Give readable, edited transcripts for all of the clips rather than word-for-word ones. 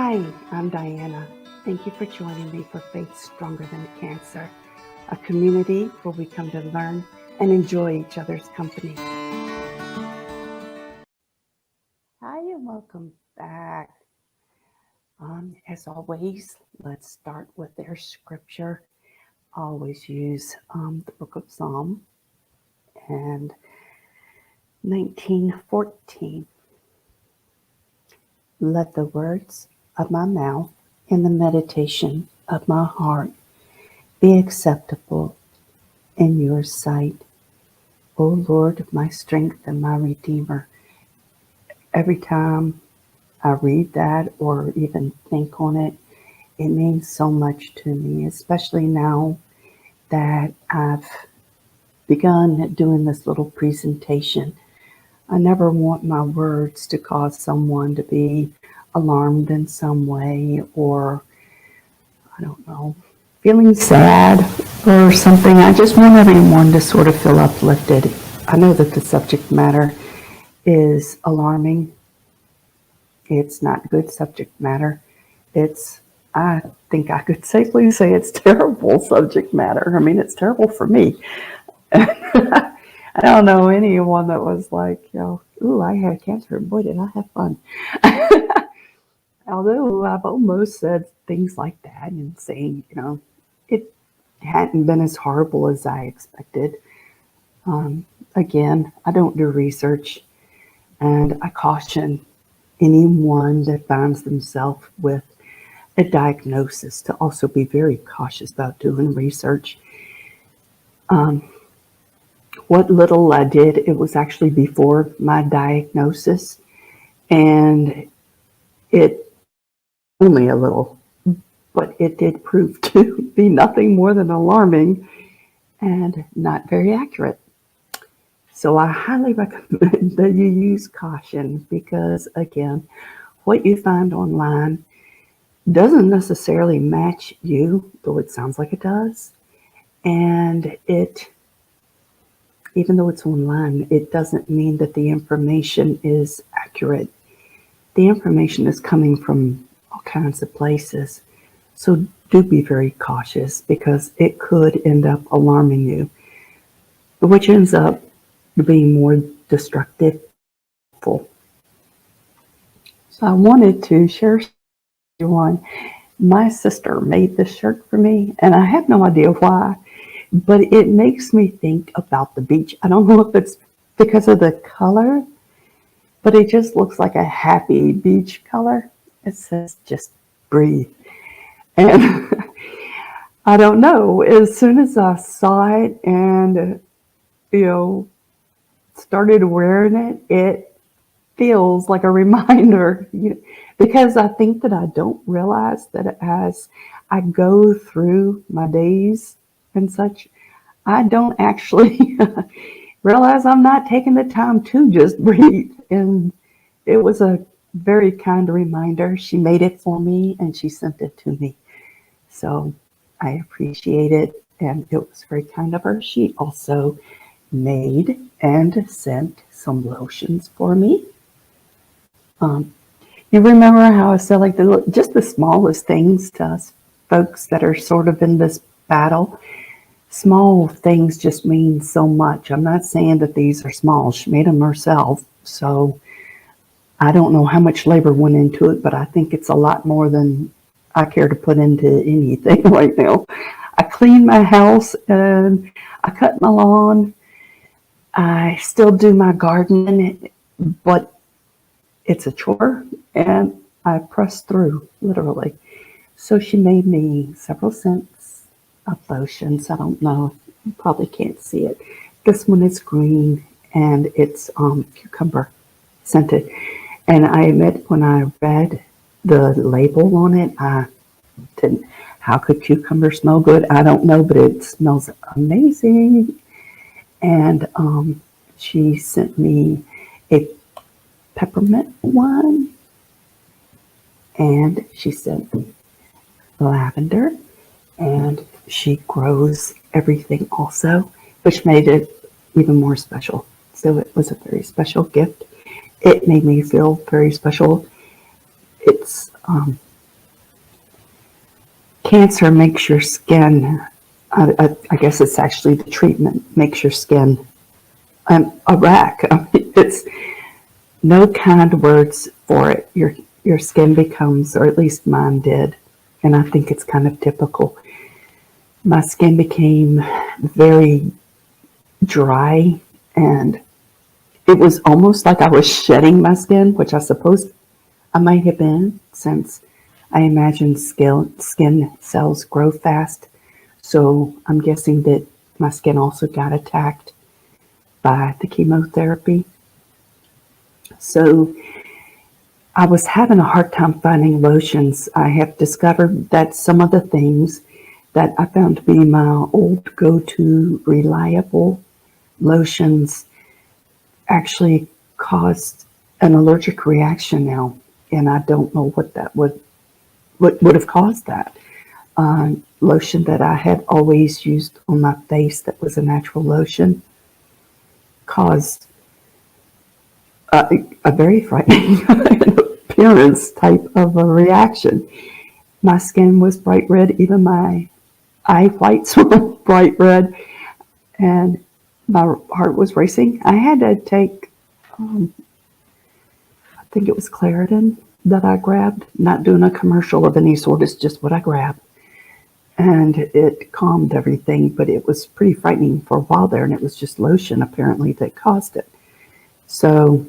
Hi, I'm Diana. Thank you for joining me for Faith Stronger Than Cancer, a community where we come to learn and enjoy each other's company. Hi, and welcome back. As always, let's start with their scripture. I always use the book of Psalm and 19:14. Let the words of my mouth and the meditation of my heart be acceptable in your sight, O Lord, my strength and my redeemer. Every time I read that or even think on it, it means so much to me, especially now that I've begun doing this little presentation. I never want my words to cause someone to be alarmed in some way, or, I don't know, feeling sad or something. I just want everyone to sort of feel uplifted. I know that the subject matter is alarming. It's not good subject matter. I think I could safely say it's terrible subject matter. I mean, it's terrible for me. I don't know anyone that was like, ooh, I had cancer. Boy, did I have fun. Although I've almost said things like that and saying, it hadn't been as horrible as I expected. Again, I don't do research, and I caution anyone that finds themselves with a diagnosis to also be very cautious about doing research. What little I did, it was actually before my diagnosis, and it only a little, but it did prove to be nothing more than alarming and not very accurate. So I highly recommend that you use caution, because again, what you find online doesn't necessarily match you, though it sounds like it does. And even though it's online, it doesn't mean that the information is accurate. The information is coming from all kinds of places. So do be very cautious, because it could end up alarming you, which ends up being more destructive. So I wanted to share one. My sister made this shirt for me, and I have no idea why, but it makes me think about the beach. I don't know if it's because of the color, but it just looks like a happy beach color. It says, just breathe. And I don't know, as soon as I saw it and, started wearing it, it feels like a reminder, because I think that I don't realize that as I go through my days and such, I don't actually realize I'm not taking the time to just breathe. And it was a very kind reminder. She made it for me and she sent it to me. So I appreciate it, and it was very kind of her. She also made and sent some lotions for me. You remember how I said, like, just the smallest things to us folks that are sort of in this battle. Small things just mean so much. I'm not saying that these are small. She made them herself, so I don't know how much labor went into it, but I think it's a lot more than I care to put into anything right now. I clean my house and I cut my lawn. I still do my garden, but it's a chore, and I press through, literally. So she made me several scents of lotions. I don't know, you probably can't see it. This one is green, and it's cucumber scented. And I admit, when I read the label on it, I didn't. How could cucumber smell good? I don't know, but it smells amazing. And she sent me a peppermint one, and she sent me lavender, and she grows everything also, which made it even more special. So it was a very special gift. It made me feel very special. It's cancer makes your skin, I guess it's actually the treatment, makes your skin a wreck. I mean, it's no kind words for it. Your skin becomes, or at least mine did, and I think it's kind of typical. My skin became very dry, and it was almost like I was shedding my skin, which I suppose I might have been, since I imagine skin cells grow fast. So I'm guessing that my skin also got attacked by the chemotherapy. So I was having a hard time finding lotions. I have discovered that some of the things that I found to be my old go-to reliable lotions actually caused an allergic reaction now, and I don't know what that would have caused that. Lotion that I had always used on my face that was a natural lotion caused a very frightening appearance type of a reaction. My skin was bright red, even my eye whites were bright red, and my heart was racing. I had to take, I think it was Claritin that I grabbed, not doing a commercial of any sort, it's just what I grabbed. And it calmed everything, but it was pretty frightening for a while there, and it was just lotion apparently that caused it. So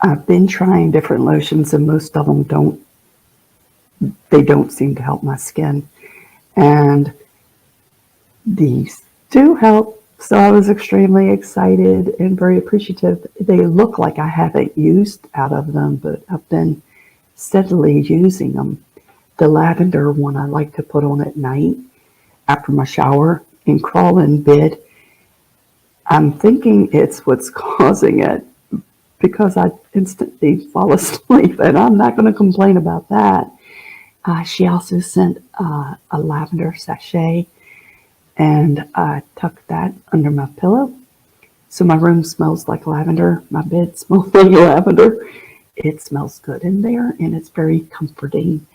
I've been trying different lotions, and most of them don't seem to help my skin. And these do help. So I was extremely excited and very appreciative. They look like I haven't used out of them, but I've been steadily using them. The lavender one I like to put on at night after my shower and crawl in bed. I'm thinking it's what's causing it, because I instantly fall asleep, and I'm not going to complain about that. She also sent a lavender sachet, and I tucked that under my pillow. So my room smells like lavender. My bed smells like lavender. It smells good in there, and it's very comforting.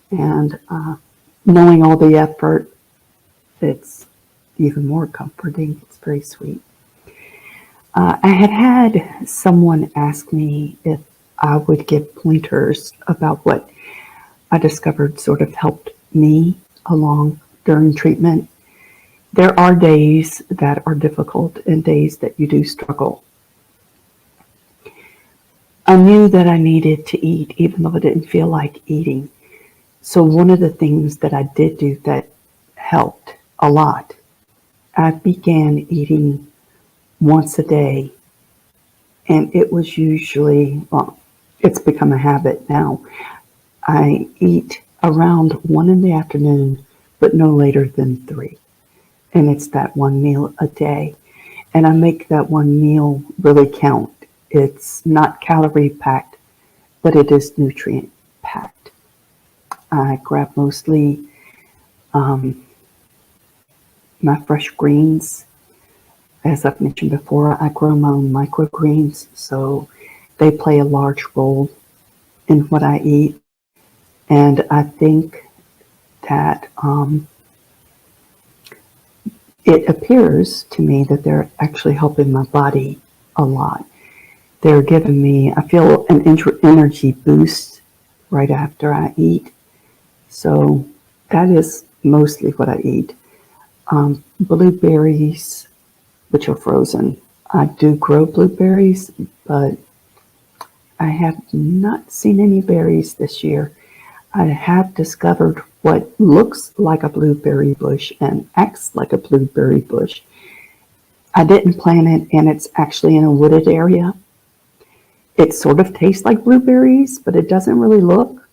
And knowing all the effort, it's even more comforting. It's very sweet. I had someone ask me if I would give pointers about what I discovered sort of helped me along during treatment. There are days that are difficult and days that you do struggle. I knew that I needed to eat, even though I didn't feel like eating. So one of the things that I did do that helped a lot, I began eating once a day. And it was usually, well, it's become a habit now. I eat around 1 in the afternoon, but no later than 3. And it's that one meal a day. And I make that one meal really count. It's not calorie packed, but it is nutrient packed. I grab mostly my fresh greens. As I've mentioned before, I grow my own microgreens, so they play a large role in what I eat. And I think that it appears to me that they're actually helping my body a lot. They're giving me, I feel an energy boost right after I eat. So that is mostly what I eat. Blueberries, which are frozen. I do grow blueberries, but I have not seen any berries this year. I have discovered what looks like a blueberry bush and acts like a blueberry bush. I didn't plant it, and it's actually in a wooded area. It sort of tastes like blueberries, but it doesn't really look.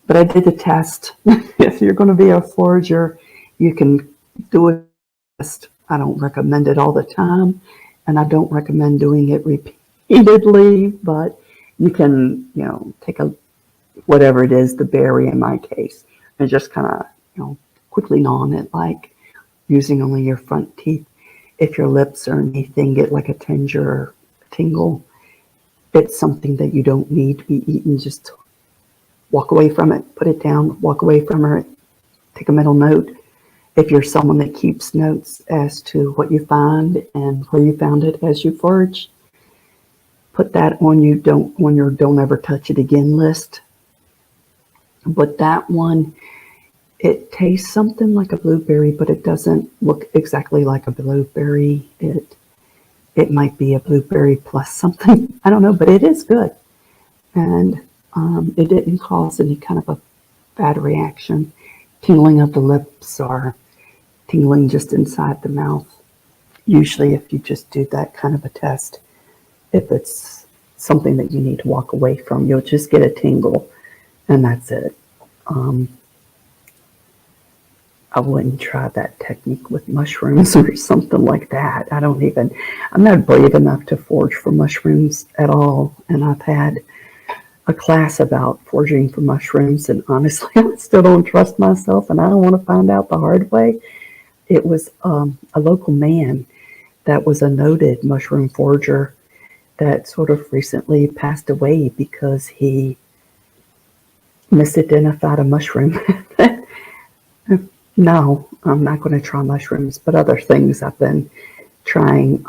But I did the test. If you're going to be a forager, you can do a test. I don't recommend it all the time, and I don't recommend doing it repeatedly, but you can, take whatever it is, the berry in my case, and just kind of, quickly gnaw on it, like using only your front teeth. If your lips or anything get like a tinge or a tingle, it's something that you don't need to be eaten just walk away from it, put it down, walk away from it, take a mental note. If you're someone that keeps notes as to what you find and where you found it as you forage, put that on your don't ever touch it again list. But that one, it tastes something like a blueberry, but it doesn't look exactly like a blueberry. It might be a blueberry plus something. I don't know, but it is good. And it didn't cause any kind of a bad reaction. Tingling of the lips or tingling just inside the mouth. Usually if you just do that kind of a test, if it's something that you need to walk away from, you'll just get a tingle and that's it. I wouldn't try that technique with mushrooms or something like that. I'm not brave enough to forage for mushrooms at all. And I've had a class about foraging for mushrooms, and honestly, I still don't trust myself, and I don't want to find out the hard way. It was a local man that was a noted mushroom forager that sort of recently passed away because he misidentified a mushroom. No, I'm not going to try mushrooms, but other things I've been trying.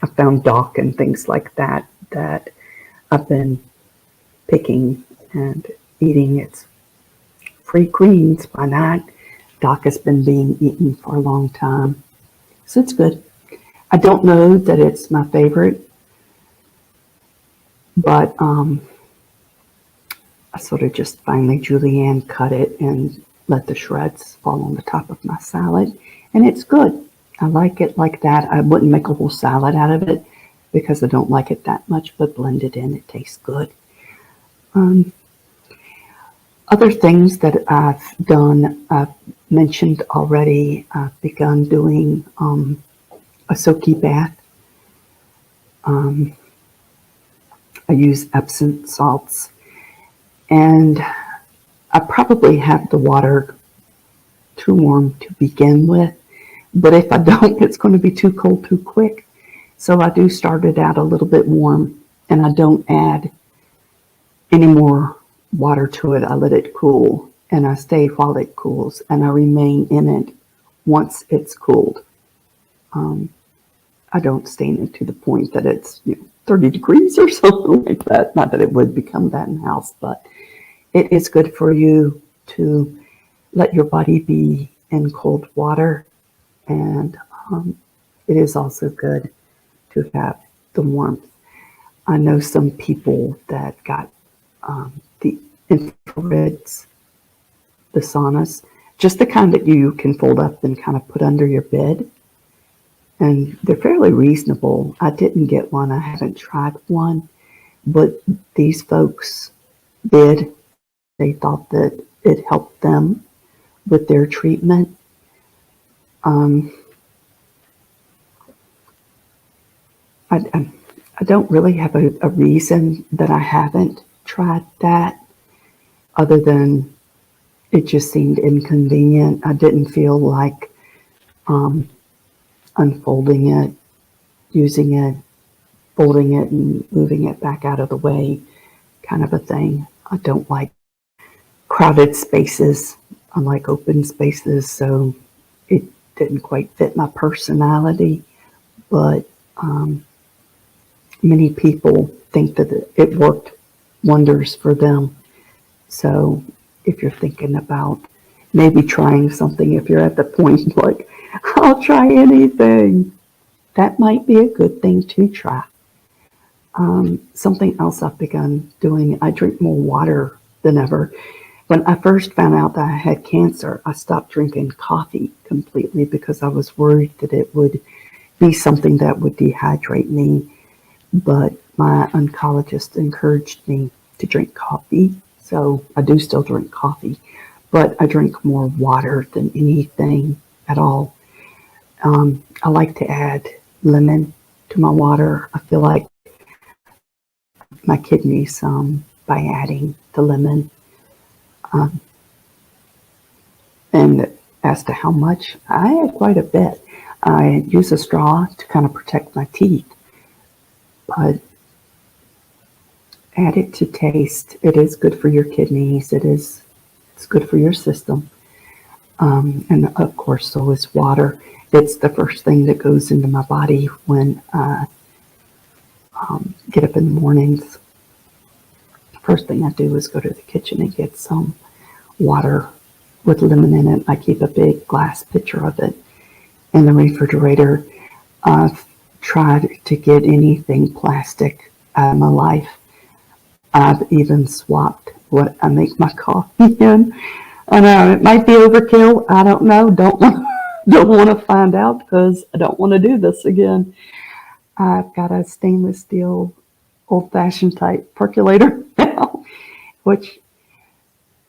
I found dock and things like that I've been picking and eating. It's free greens, why not? Dock has been being eaten for a long time, so it's good. I don't know that it's my favorite, but I sort of just finally julienne cut it and let the shreds fall on the top of my salad, and it's good. I like it like that. I wouldn't make a whole salad out of it because I don't like it that much, but blend it in, it tastes good. Other things that I've done, I've mentioned already. I've begun doing a soaky bath. I use Epsom salts, and I probably have the water too warm to begin with, but if I don't, it's going to be too cold too quick. So I do start it out a little bit warm, and I don't add any more water to it. I let it cool, and I stay while it cools, and I remain in it once it's cooled. I don't stay in it to the point that it's 30 degrees or something like that. Not that it would become that in the house, but it is good for you to let your body be in cold water, and it is also good to have the warmth. I know some people that got the infrareds, the saunas, just the kind that you can fold up and kind of put under your bed. And they're fairly reasonable. I didn't get one. I haven't tried one, but these folks did. They thought that it helped them with their treatment. I don't really have a reason that I haven't tried that, other than it just seemed inconvenient. I didn't feel like unfolding it, using it, folding it, and moving it back out of the way, kind of a thing. I don't like crowded spaces. I like open spaces, so it didn't quite fit my personality, but many people think that it worked wonders for them. So if you're thinking about maybe trying something, if you're at the point like, I'll try anything, that might be a good thing to try. Something else I've begun doing, I drink more water than ever. When I first found out that I had cancer, I stopped drinking coffee completely because I was worried that it would be something that would dehydrate me. But my oncologist encouraged me to drink coffee, so I do still drink coffee, but I drink more water than anything at all. I like to add lemon to my water. I feel like my kidneys by adding the lemon. And as to how much, I add quite a bit. I use a straw to kind of protect my teeth, but add it to taste. It is good for your kidneys. It's good for your system. And of course, so is water. It's the first thing that goes into my body when I get up in the mornings. First thing I do is go to the kitchen and get some water with lemon in it. I keep a big glass pitcher of it in the refrigerator. I've tried to get anything plastic out of my life. I've even swapped what I make my coffee in. I know it might be overkill. I don't know. Don't want to find out because I don't want to do this again. I've got a stainless steel old-fashioned type percolator now, which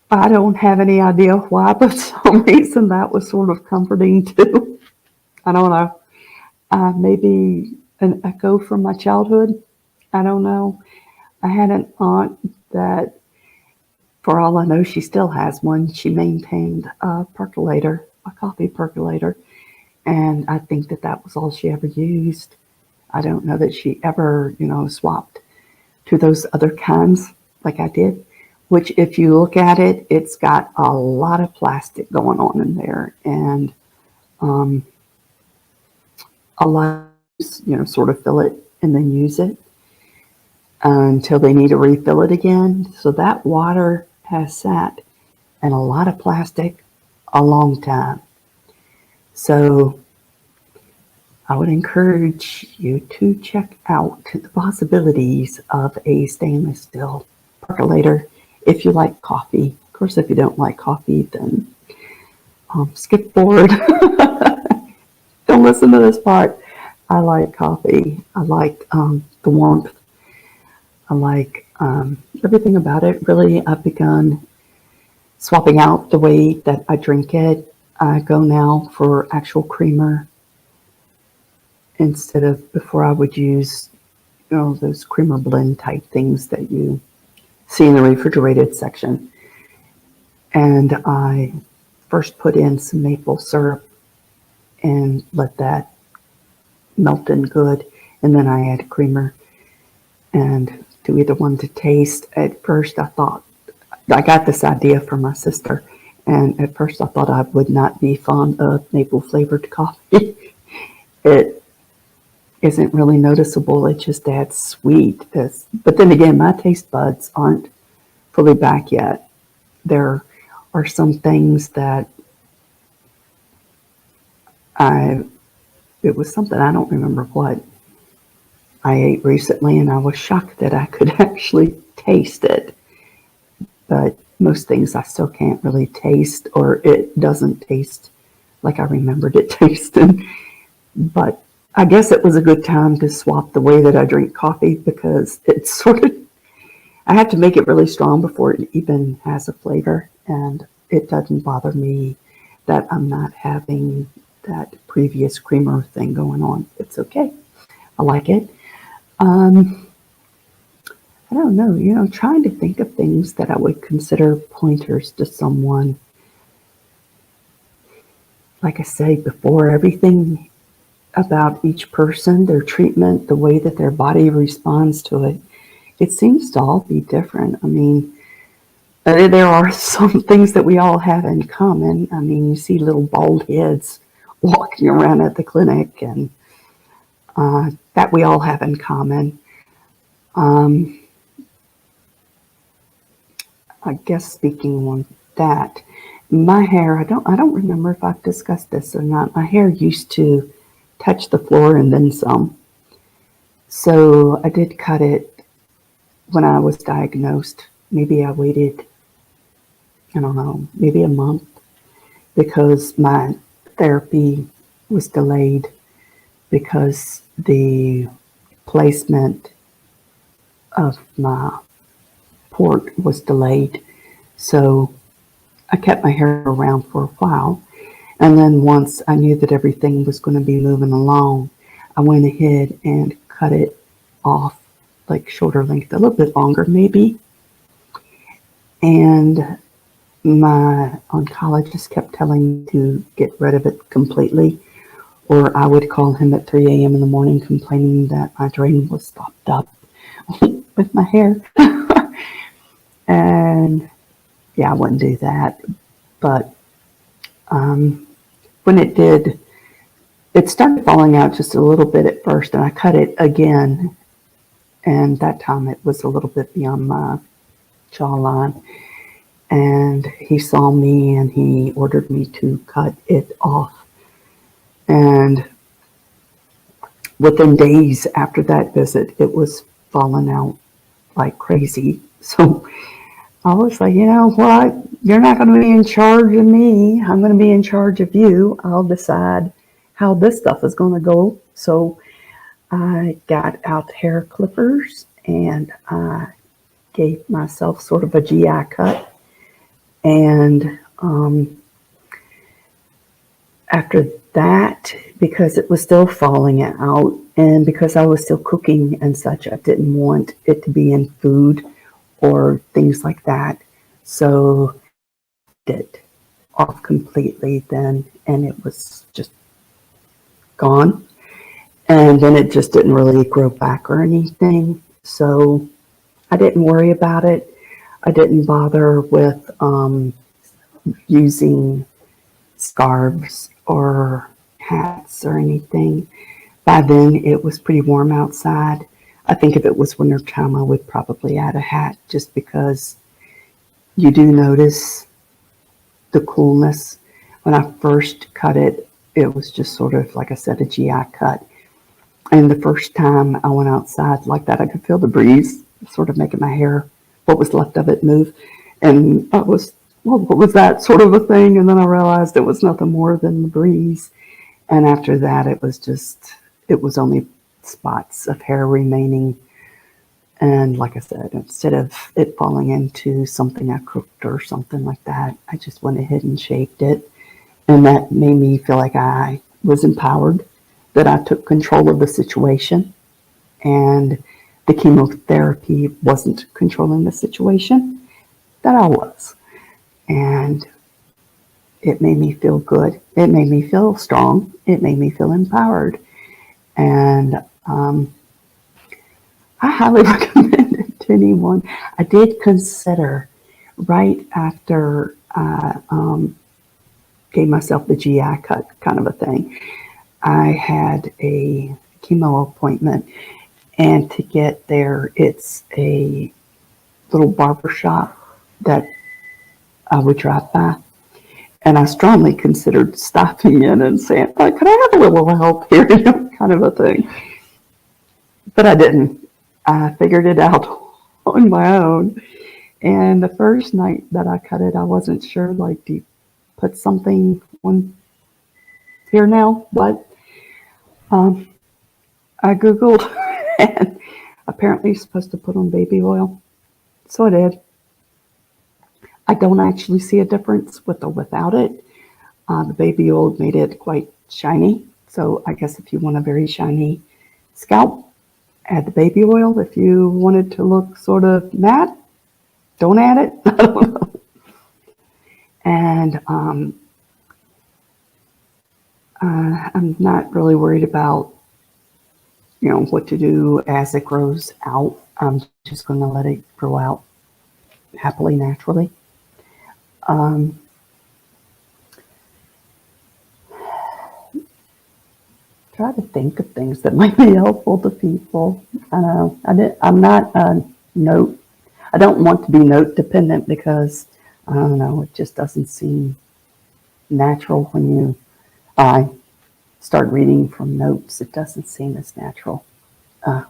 I don't have any idea why, but for some reason that was sort of comforting too. I don't know. Maybe an echo from my childhood. I don't know. I had an aunt that, for all I know, she still has one. She maintained a percolator, a coffee percolator, and I think that was all she ever used. I don't know that she ever, swapped to those other kinds like I did, which if you look at it, it's got a lot of plastic going on in there, and a lot of, sort of fill it and then use it until they need to refill it again. So that water has sat in a lot of plastic a long time. So I would encourage you to check out the possibilities of a stainless steel percolator if you like coffee. Of course, if you don't like coffee, then skip forward. Don't listen to this part. I like coffee. I like the warmth. I like everything about it. Really, I've begun swapping out the way that I drink it. I go now for actual creamer instead of, before I would use, those creamer blend type things that you see in the refrigerated section. And I first put in some maple syrup and let that melt in good. And then I add creamer and do either one to taste. At first I thought, I got this idea from my sister, and at first I thought I would not be fond of maple flavored coffee. It isn't really noticeable. It just adds sweet. But then again, my taste buds aren't fully back yet. There are some things that it was something, I don't remember what I ate recently, and I was shocked that I could actually taste it. But most things I still can't really taste, or it doesn't taste like I remembered it tasting. But I guess it was a good time to swap the way that I drink coffee, because it's sort of, I have to make it really strong before it even has a flavor, and it doesn't bother me that I'm not having that previous creamer thing going on. It's okay. I like it. I don't know, trying to think of things that I would consider pointers to someone. Like I said before, everything about each person, their treatment, the way that their body responds to it, it seems to all be different. I mean, there are some things that we all have in common. I mean, you see little bald heads walking around at the clinic, and that we all have in common. I guess speaking on that, my hair, I don't remember if I've discussed this or not. My hair used to touch the floor and then some. So I did cut it when I was diagnosed. Maybe I waited, I don't know, maybe a month, because my therapy was delayed because the placement of my port was delayed. So I kept my hair around for a while. And then once I knew that everything was going to be moving along, I went ahead and cut it off, like shorter length, a little bit longer maybe. And my oncologist kept telling me to get rid of it completely, or I would call him at 3 a.m. in the morning complaining that my drain was stopped up with my hair. And yeah, I wouldn't do that. But when it did, it started falling out just a little bit at first, and I cut it again. And that time it was a little bit beyond my jawline. And he saw me and he ordered me to cut it off. And within days after that visit, it was falling out like crazy. So I was like, you know what? You're not going to be in charge of me. I'm going to be in charge of you. I'll decide how this stuff is going to go. So I got out hair clippers and I gave myself sort of a GI cut. And after that, because it was still falling out and because I was still cooking and such, I didn't want it to be in food or things like that. So I did it off completely then, and it was just gone. And then it just didn't really grow back or anything. So I didn't worry about it. I didn't bother with using scarves or hats or anything. By then it was pretty warm outside. I think if it was winter time, I would probably add a hat just because you do notice the coolness. When I first cut it, it was just sort of, like I said, a GI cut. And the first time I went outside like that, I could feel the breeze sort of making my hair, what was left of it, move. And I was, well, what was that sort of a thing? And then I realized it was nothing more than the breeze. And after that, it was only spots of hair remaining. And like I said, instead of it falling into something I cooked or something like that, I just went ahead and shaved it. And that made me feel like I was empowered, that I took control of the situation. And the chemotherapy wasn't controlling the situation, that I was. And it made me feel good. It made me feel strong. It made me feel empowered. And I highly recommend it to anyone. I did consider, right after I gave myself the GI cut kind of a thing, I had a chemo appointment. And to get there, it's a little barber shop that I would drive by. And I strongly considered stopping in and saying, could I have a little help here? Kind of a thing. But I didn't. I figured it out on my own. And the first night that I cut it, I wasn't sure, like, do you put something on here now? What? I Googled, and apparently you're supposed to put on baby oil. So I did. I don't actually see a difference with or without it. The baby oil made it quite shiny. So I guess if you want a very shiny scalp, add the baby oil. If you wanted to look sort of matte, don't add it. I don't know. And I'm not really worried about, what to do as it grows out. I'm just going to let it grow out happily, naturally. Try to think of things that might be helpful to people. I know I'm not a note. I don't want to be note dependent because I don't know. It just doesn't seem natural when I start reading from notes. It doesn't seem as natural.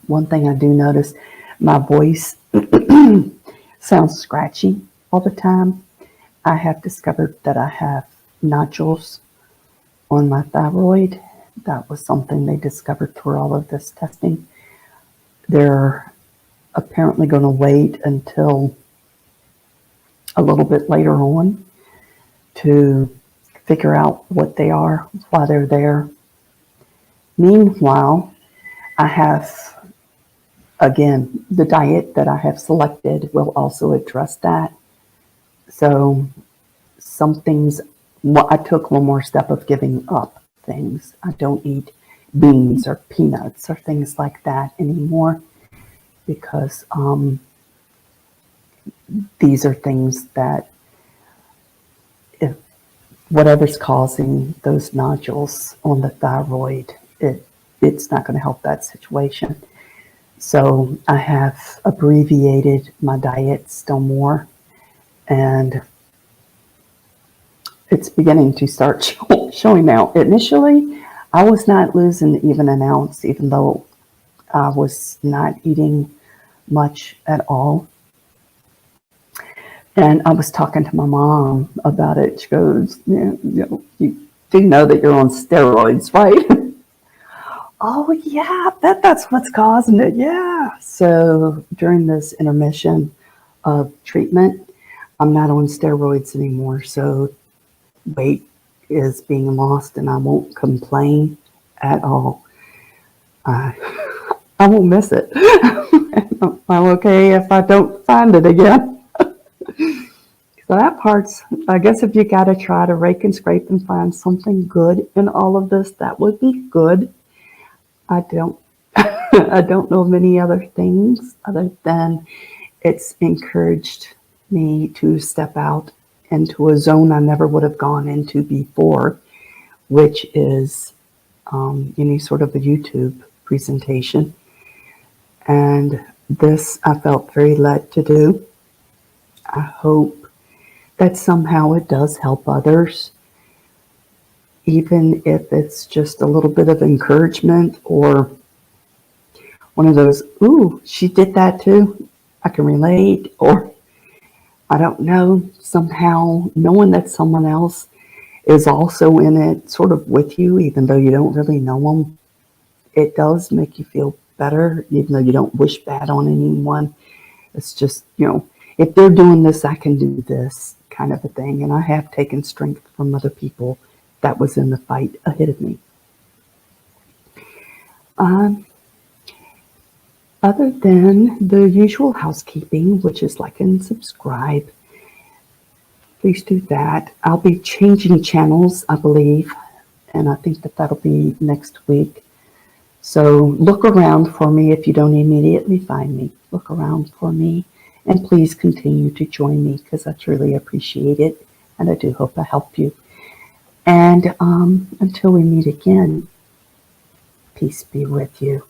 One thing I do notice, my voice sounds scratchy all the time. I have discovered that I have nodules on my thyroid. That was something they discovered through all of this testing. They're apparently going to wait until a little bit later on to figure out what they are, why they're there. Meanwhile, I have, again, the diet that I have selected will also address that. So some things, I took one more step of giving up things. I don't eat beans or peanuts or things like that anymore because these are things that, if whatever's causing those nodules on the thyroid, it's not going to help that situation. So I have abbreviated my diet still more, and it's beginning to start showing out. Initially, I was not losing even an ounce, even though I was not eating much at all. And I was talking to my mom about it. She goes, yeah, you do know that you're on steroids, right? Oh, yeah, that's what's causing it. Yeah. So during this intermission of treatment, I'm not on steroids anymore. So weight is being lost, and I won't complain at all. I won't miss it. I'm okay if I don't find it again. So that part's, I guess if you got to try to rake and scrape and find something good in all of this, that would be good. I don't, I don't know of many other things other than it's encouraged me to step out into a zone I never would have gone into before, which is any sort of a YouTube presentation. And this I felt very led to do. I hope that somehow it does help others, even if it's just a little bit of encouragement or one of those, ooh, she did that too, I can relate, or I don't know, somehow knowing that someone else is also in it sort of with you, even though you don't really know them, it does make you feel better, even though you don't wish bad on anyone. It's just, if they're doing this, I can do this kind of a thing. And I have taken strength from other people that was in the fight ahead of me. Other than the usual housekeeping, which is like and subscribe, please do that. I'll be changing channels, I believe, and I think that that'll be next week. So look around for me if you don't immediately find me. Look around for me, and please continue to join me because I truly appreciate it, and I do hope I help you. And until we meet again, peace be with you.